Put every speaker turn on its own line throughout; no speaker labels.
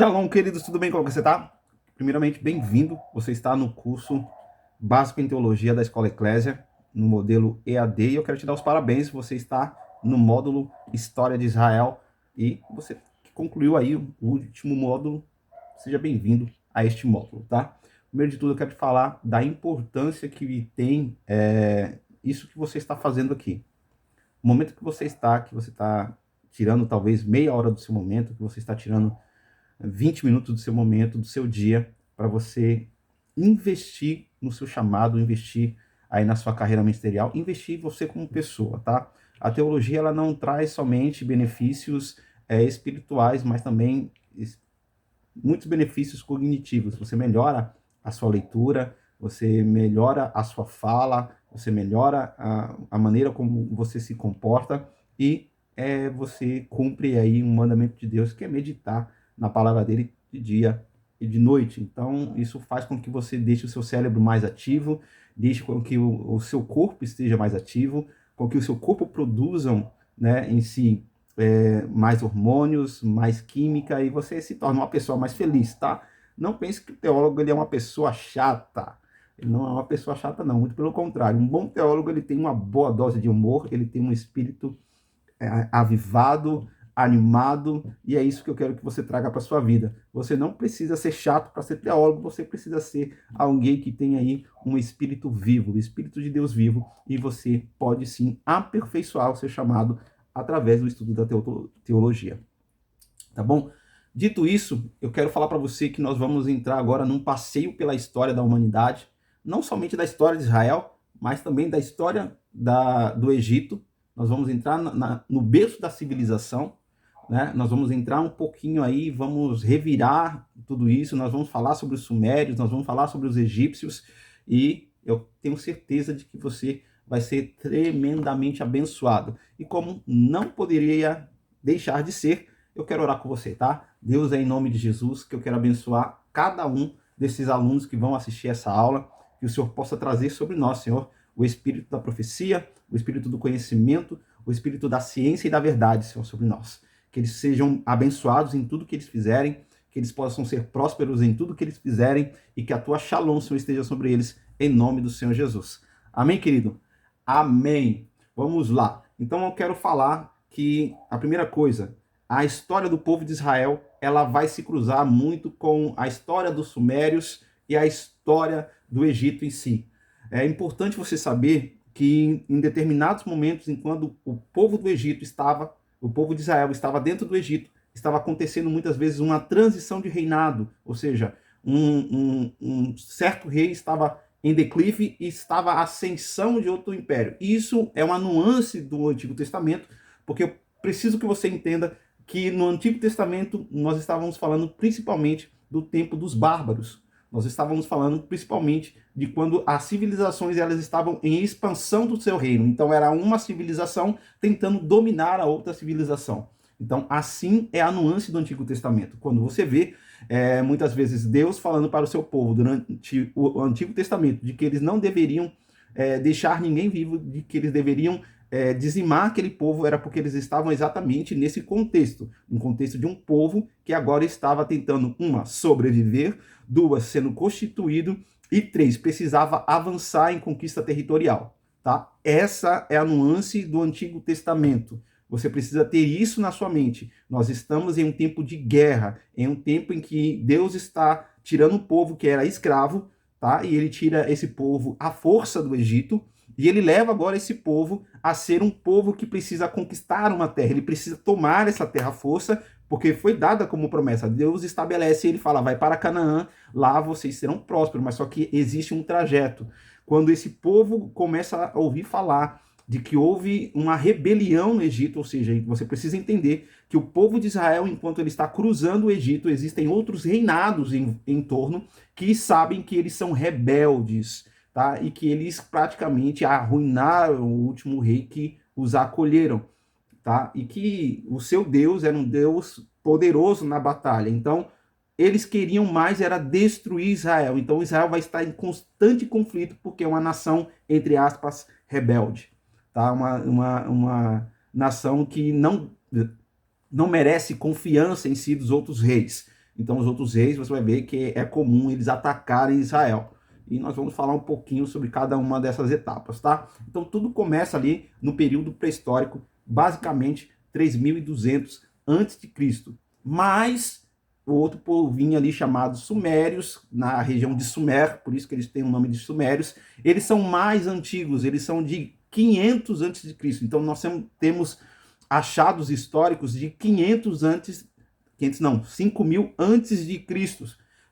Shalom, queridos, tudo bem? Como você está? Primeiramente, bem-vindo. Você está no curso Básico em Teologia da Escola Eclésia, no modelo EAD, e eu quero te dar os parabéns. Você está no módulo História de Israel e você que concluiu aí o último módulo. Seja bem-vindo a este módulo, tá? Primeiro de tudo, eu quero te falar da importância que tem isso que você está fazendo aqui. O momento que você está tirando talvez meia hora do seu momento, que você está tirando 20 minutos do seu momento, do seu dia, para você investir no seu chamado, investir aí na sua carreira ministerial, investir em você como pessoa, tá? A teologia, ela não traz somente benefícios espirituais, mas também muitos benefícios cognitivos. Você melhora a sua leitura, você melhora a sua fala, você melhora a maneira como você se comporta e você cumpre aí um mandamento de Deus, que é meditar na palavra dele de dia e de noite. Então, isso faz com que você deixe o seu cérebro mais ativo, deixe com que o seu corpo esteja mais ativo, com que o seu corpo produzam, né, em si mais hormônios, mais química, e você se torna uma pessoa mais feliz, tá? Não pense que o teólogo ele é uma pessoa chata. Ele não é uma pessoa chata, não. Muito pelo contrário. Um bom teólogo ele tem uma boa dose de humor, ele tem um espírito avivado, animado, e é isso que eu quero que você traga para sua vida. Você não precisa ser chato para ser teólogo, você precisa ser alguém que tem aí um espírito vivo, o espírito de Deus vivo, e você pode sim aperfeiçoar o seu chamado através do estudo da teologia. Tá bom? Dito isso, eu quero falar para você que nós vamos entrar agora num passeio pela história da humanidade, não somente da história de Israel, mas também da história do Egito. Nós vamos entrar no berço da civilização, né? Nós vamos entrar um pouquinho aí, vamos revirar tudo isso, nós vamos falar sobre os sumérios, nós vamos falar sobre os egípcios, e eu tenho certeza de que você vai ser tremendamente abençoado. E como não poderia deixar de ser, eu quero orar com você, tá? Deus, é em nome de Jesus que eu quero abençoar cada um desses alunos que vão assistir essa aula, que o Senhor possa trazer sobre nós, Senhor, o espírito da profecia, o espírito do conhecimento, o espírito da ciência e da verdade, Senhor, sobre nós. Que eles sejam abençoados em tudo que eles fizerem, que eles possam ser prósperos em tudo que eles fizerem e que a tua shalom, Senhor, esteja sobre eles, em nome do Senhor Jesus. Amém, querido? Amém. Vamos lá. Então eu quero falar que a primeira coisa, a história do povo de Israel, ela vai se cruzar muito com a história dos sumérios e a história do Egito em si. É importante você saber que em determinados momentos, enquanto o povo do Egito estava, o povo de Israel estava dentro do Egito, estava acontecendo muitas vezes uma transição de reinado, ou seja, um certo rei estava em declive e estava a ascensão de outro império. Isso é uma nuance do Antigo Testamento, porque eu preciso que você entenda que no Antigo Testamento nós estávamos falando principalmente do tempo dos bárbaros. Nós estávamos falando principalmente de quando as civilizações elas estavam em expansão do seu reino. Então era uma civilização tentando dominar a outra civilização. Então assim é a nuance do Antigo Testamento. Quando você vê muitas vezes Deus falando para o seu povo durante o Antigo Testamento de que eles não deveriam deixar ninguém vivo, de que eles deveriam dizimar aquele povo, era porque eles estavam exatamente nesse contexto, um contexto de um povo que agora estava tentando, uma, sobreviver, duas, sendo constituído, e três, precisava avançar em conquista territorial, tá? Essa é a nuance do Antigo Testamento. Você precisa ter isso na sua mente. Nós estamos em um tempo de guerra, em um tempo em que Deus está tirando o povo que era escravo, tá? E ele tira esse povo à força do Egito, e ele leva agora esse povo a ser um povo que precisa conquistar uma terra, ele precisa tomar essa terra à força, porque foi dada como promessa. Deus estabelece, ele fala, vai para Canaã, lá vocês serão prósperos, mas só que existe um trajeto. Quando esse povo começa a ouvir falar de que houve uma rebelião no Egito, ou seja, você precisa entender que o povo de Israel, enquanto ele está cruzando o Egito, existem outros reinados em torno que sabem que eles são rebeldes, tá? E que eles praticamente arruinaram o último rei que os acolheram, tá? E que o seu Deus era um Deus poderoso na batalha. Então, eles queriam mais era destruir Israel. Então, Israel vai estar em constante conflito porque é uma nação, entre aspas, rebelde, tá? Uma nação que não merece confiança em si dos outros reis. Então os outros reis, você vai ver que é comum eles atacarem Israel. E nós vamos falar um pouquinho sobre cada uma dessas etapas, tá? Então tudo começa ali no período pré-histórico, basicamente 3200 antes de Cristo. Mas o outro povinho ali chamado Sumérios, na região de Sumer, por isso que eles têm o nome de Sumérios, eles são mais antigos, eles são de 500 antes de Cristo. Então nós temos achados históricos de 5.000 antes de Cristo,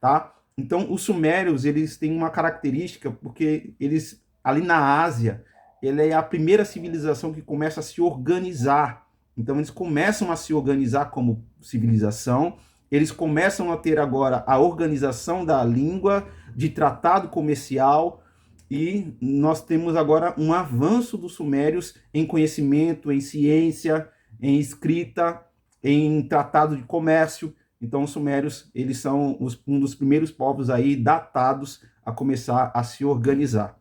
tá? Então os Sumérios, eles têm uma característica, porque eles, ali na Ásia, ele é a primeira civilização que começa a se organizar. Então eles começam a se organizar como civilização, eles começam a ter agora a organização da língua, de tratado comercial, e nós temos agora um avanço dos sumérios em conhecimento, em ciência, em escrita, em tratado de comércio. Então os sumérios, eles são um dos primeiros povos aí datados a começar a se organizar.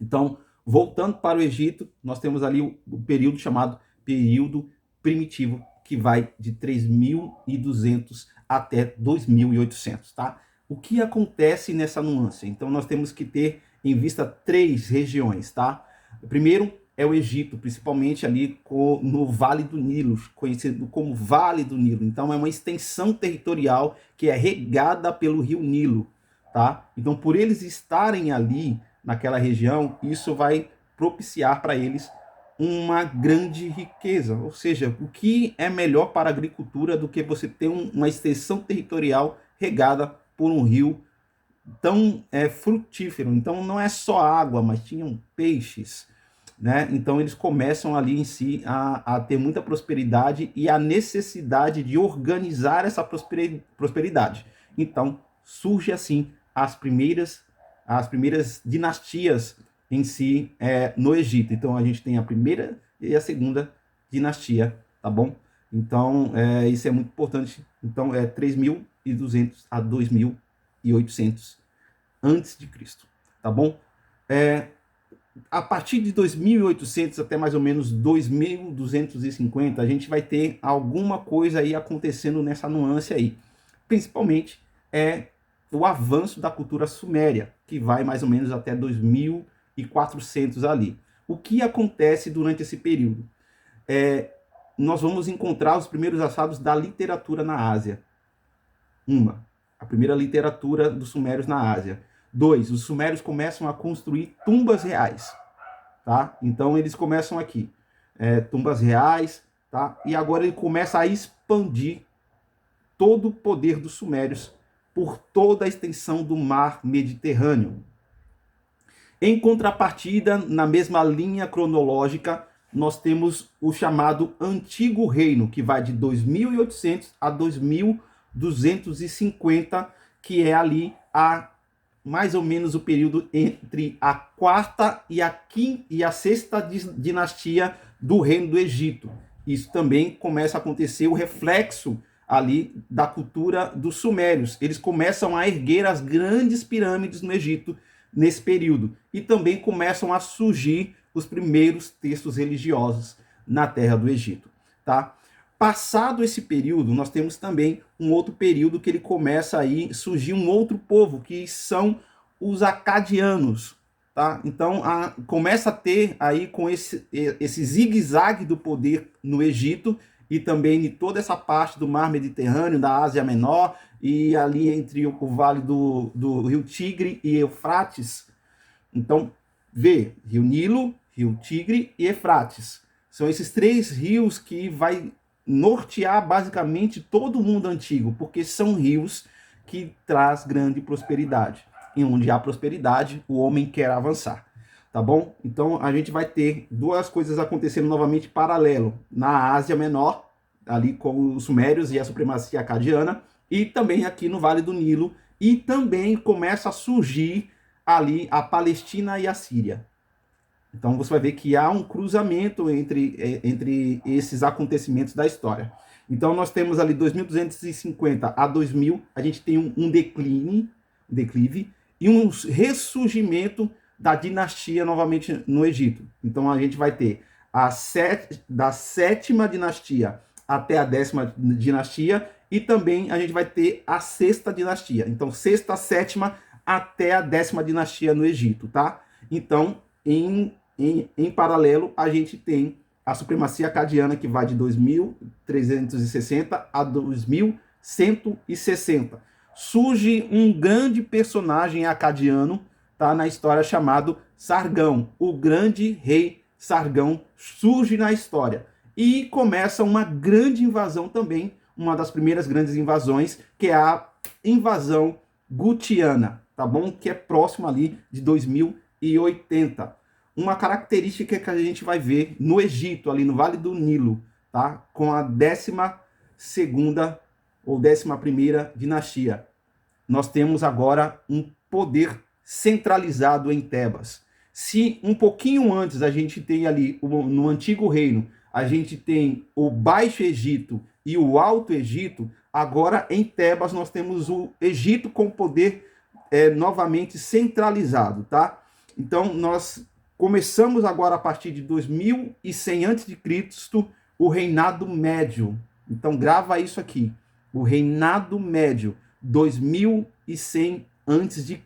Então, voltando para o Egito, nós temos ali o período chamado período primitivo, que vai de 3.200 até 2.800, tá? O que acontece nessa nuance? Então, nós temos que ter em vista 3 regiões, tá? Primeiro é o Egito, principalmente ali no Vale do Nilo, conhecido como Vale do Nilo. Então, é uma extensão territorial que é regada pelo rio Nilo, tá? Então, por eles estarem ali naquela região, isso vai propiciar para eles uma grande riqueza. Ou seja, o que é melhor para a agricultura do que você ter uma extensão territorial regada por um rio tão frutífero? Então não é só água, mas tinham peixes, né? Então eles começam ali em si a ter muita prosperidade e a necessidade de organizar essa prosperidade. Então surge assim as primeiras dinastias em si no Egito. Então a gente tem a primeira e a segunda dinastia, tá bom? Então isso é muito importante. Então é 3.200 a 2.800 antes de Cristo, tá bom? A partir de 2.800 até mais ou menos 2.250, a gente vai ter alguma coisa aí acontecendo nessa nuance aí. Principalmente o avanço da cultura suméria, que vai mais ou menos até 2.400 ali. O que acontece durante esse período? Nós vamos encontrar os primeiros achados da literatura na Ásia. A primeira literatura dos sumérios na Ásia. 2, os sumérios começam a construir tumbas reais, tá? Então eles começam aqui, tumbas reais, tá? E agora ele começa a expandir todo o poder dos sumérios por toda a extensão do mar Mediterrâneo. Em contrapartida, na mesma linha cronológica, nós temos o chamado Antigo Reino, que vai de 2.800 a 2.250, que é ali mais ou menos o período entre a quarta e a sexta dinastia do Reino do Egito. Isso também começa a acontecer o reflexo ali da cultura dos sumérios. Eles começam a erguer as grandes pirâmides no Egito nesse período. E também começam a surgir os primeiros textos religiosos na terra do Egito, tá? Passado esse período, nós temos também um outro período que ele começa aí surgir um outro povo, que são os acadianos, tá? Então começa a ter aí com esse zigue-zague do poder no Egito e também em toda essa parte do mar Mediterrâneo, da Ásia Menor e ali entre o vale do rio Tigre e Eufrates. Então, Rio Nilo, rio Tigre e Eufrates. São esses 3 rios que vai nortear basicamente todo o mundo antigo, porque são rios que traz grande prosperidade. E onde há prosperidade, o homem quer avançar, tá bom? Então a gente vai ter 2 coisas acontecendo novamente paralelo, na Ásia Menor, ali com os sumérios e a supremacia acadiana, e também aqui no Vale do Nilo, e também começa a surgir ali a Palestina e a Síria. Então você vai ver que há um cruzamento entre esses acontecimentos da história. Então nós temos ali 2.250 a 2.000, a gente tem um declive e um ressurgimento da dinastia novamente no Egito. Então a gente vai ter da 7ª dinastia até a 10ª dinastia, e também a gente vai ter a 6ª dinastia. Então, 6ª, 7ª até a 10ª dinastia no Egito, tá? Então, em paralelo, a gente tem a supremacia acadiana, que vai de 2360 a 2160. Surge um grande personagem acadiano, tá, na história, chamado Sargão. O grande rei Sargão surge na história. E começa uma grande invasão também, uma das primeiras grandes invasões, que é a invasão gutiana, tá bom? Que é próximo ali de 2080. Uma característica que a gente vai ver no Egito, ali no Vale do Nilo, tá? Com a 12ª ou 11ª dinastia. Nós temos agora um poder centralizado em Tebas. Se um pouquinho antes a gente tem ali, no Antigo Reino, a gente tem o Baixo Egito e o Alto Egito, agora em Tebas nós temos o Egito com poder novamente centralizado, tá? Então nós começamos agora a partir de 2100 a.C. o Reinado Médio. Então grava isso aqui, o Reinado Médio, 2100 a.C.,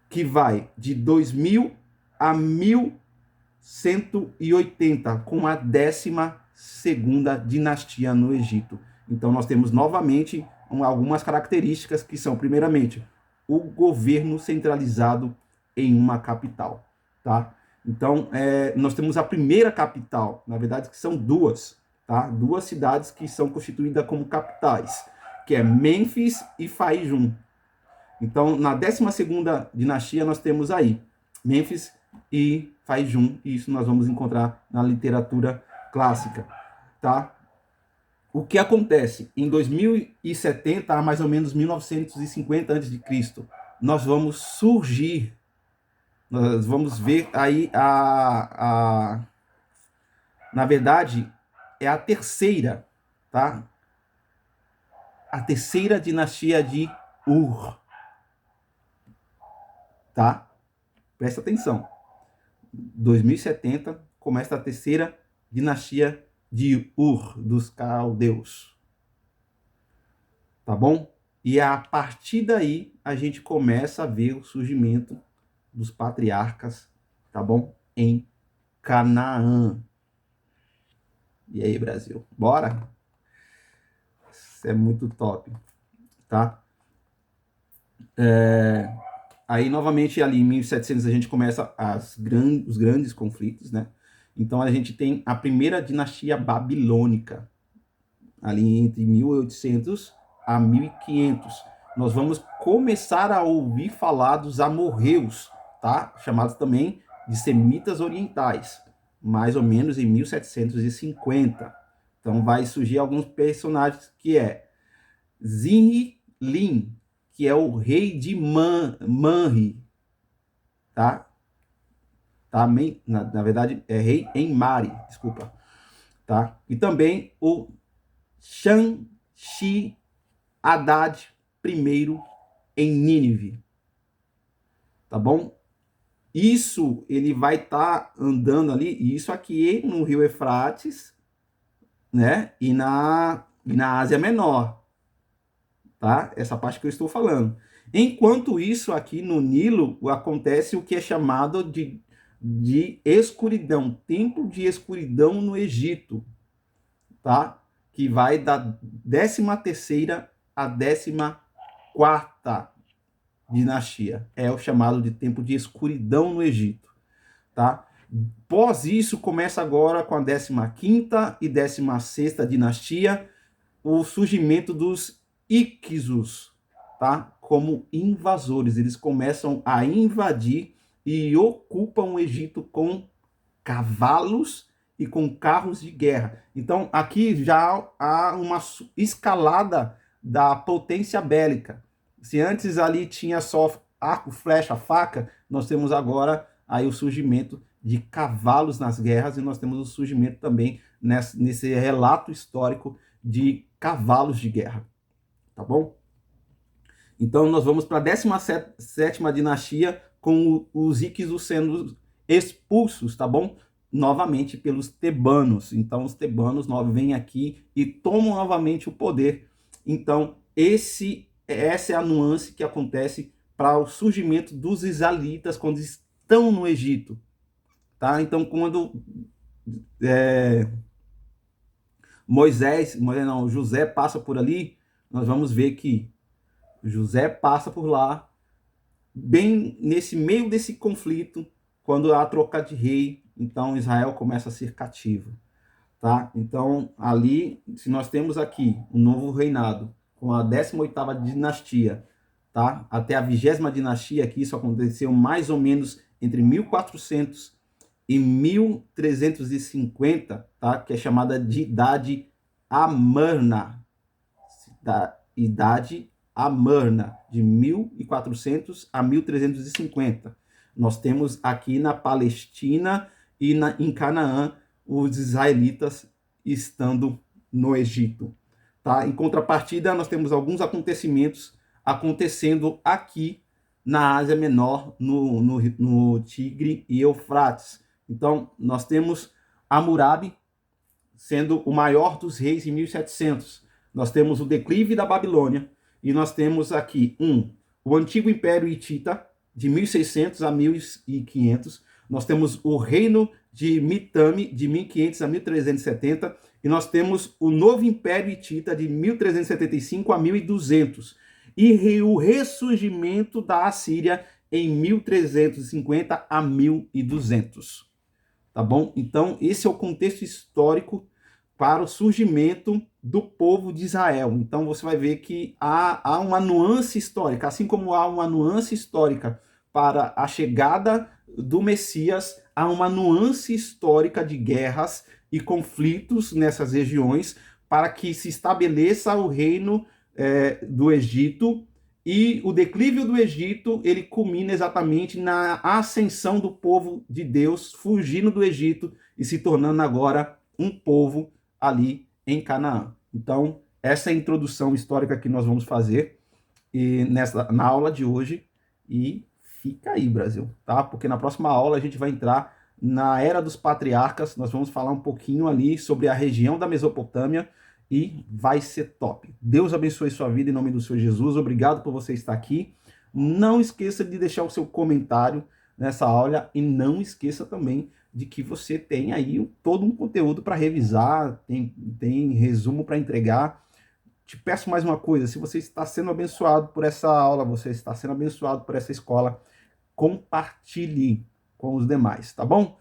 que vai de 2000 a 1180, com a 12ª dinastia no Egito. Então nós temos novamente algumas características que são, primeiramente, o governo centralizado em uma capital, tá? Então nós temos a primeira capital, na verdade que são duas, tá? Duas cidades que são constituídas como capitais, que é Mênfis e Faijum. Então, na 12ª dinastia, nós temos aí Mênfis e Faijum, e isso nós vamos encontrar na literatura clássica, tá? O que acontece? Em 2070, a mais ou menos 1950 a.C., nós vamos surgir, nós vamos ver aí na verdade, é a terceira, tá? A terceira dinastia de Ur, tá? Presta atenção. 2070 começa a terceira dinastia de Ur, dos caldeus. Tá bom? E a partir daí a gente começa a ver o surgimento dos patriarcas, tá bom? Em Canaã. E aí, Brasil? Bora? Isso é muito top, tá? Aí, novamente, ali em 1700 a gente começa os grandes conflitos, né? Então, a gente tem a primeira dinastia babilônica, ali entre 1800 a 1500. Nós vamos começar a ouvir falar dos amorreus, tá? Chamados também de semitas orientais, mais ou menos em 1750. Então, vai surgir alguns personagens que é Zinri-Lin, que é o rei de Manri, tá? Na verdade, é rei em Mari, desculpa, tá? E também o Shamshi Haddad I em Nínive, tá bom? Isso ele vai estar andando ali, isso aqui no Rio Eufrates, né? E na Ásia Menor, tá? Essa parte que eu estou falando. Enquanto isso, aqui no Nilo, acontece o que é chamado de escuridão, tempo de escuridão no Egito, tá? Que vai da 13ª a 14ª dinastia. É o chamado de tempo de escuridão no Egito, tá? Após isso, começa agora com a 15ª e 16ª dinastia, o surgimento dos Ixos, tá? Como invasores. Eles começam a invadir e ocupam o Egito com cavalos e com carros de guerra. Então, aqui já há uma escalada da potência bélica. Se antes ali tinha só arco, flecha, faca, nós temos agora aí o surgimento de cavalos nas guerras, e nós temos o surgimento também nesse relato histórico de cavalos de guerra, tá bom? Então nós vamos para a 17ª dinastia, com os Ixos sendo expulsos, tá bom? novamente pelos tebanos. Então, os tebanos vêm aqui e tomam novamente o poder. Então, essa é a nuance que acontece para o surgimento dos israelitas quando estão no Egito. Tá? Então, quando José passa por ali, nós vamos ver que José passa por lá, bem nesse meio desse conflito, quando há troca de rei, então Israel começa a ser cativo. Tá? Então, ali, se nós temos aqui um novo reinado, com a 18ª dinastia, tá? Até a 20ª dinastia, que isso aconteceu mais ou menos entre 1400 e 1350, tá? Que é chamada de Idade Amarna. Da Idade Amarna, de 1400 a 1350. Nós temos aqui na Palestina e em Canaã os israelitas estando no Egito. Tá? Em contrapartida, nós temos alguns acontecimentos acontecendo aqui na Ásia Menor, no Tigre e Eufrates. Então, nós temos Hammurabi sendo o maior dos reis em 1700. Nós temos o declive da Babilônia e nós temos aqui o antigo Império Hitita, de 1600 a 1500. Nós temos o reino de Mitanni, de 1500 a 1370, e nós temos o novo Império Hitita, de 1375 a 1200, e o ressurgimento da Assíria em 1350 a 1200. Tá bom? Então, esse é o contexto histórico para o surgimento do povo de Israel. Então, você vai ver que há uma nuance histórica, assim como há uma nuance histórica para a chegada do Messias, há uma nuance histórica de guerras e conflitos nessas regiões para que se estabeleça o reino do Egito, e o declínio do Egito, ele culmina exatamente na ascensão do povo de Deus, fugindo do Egito e se tornando agora um povo ali em Canaã. Então, essa é a introdução histórica que nós vamos fazer na aula de hoje. E fica aí, Brasil, tá? Porque na próxima aula a gente vai entrar na Era dos Patriarcas, nós vamos falar um pouquinho ali sobre a região da Mesopotâmia, e vai ser top. Deus abençoe sua vida em nome do Senhor Jesus. Obrigado por você estar aqui. Não esqueça de deixar o seu comentário nessa aula e não esqueça também de que você tem aí todo um conteúdo para revisar, tem resumo para entregar. Te peço mais uma coisa, se você está sendo abençoado por essa aula, você está sendo abençoado por essa escola, compartilhe com os demais, tá bom?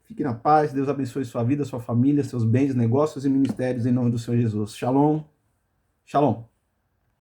Fique na paz, Deus abençoe sua vida, sua família, seus bens, negócios e ministérios, em nome do Senhor Jesus. Shalom, shalom.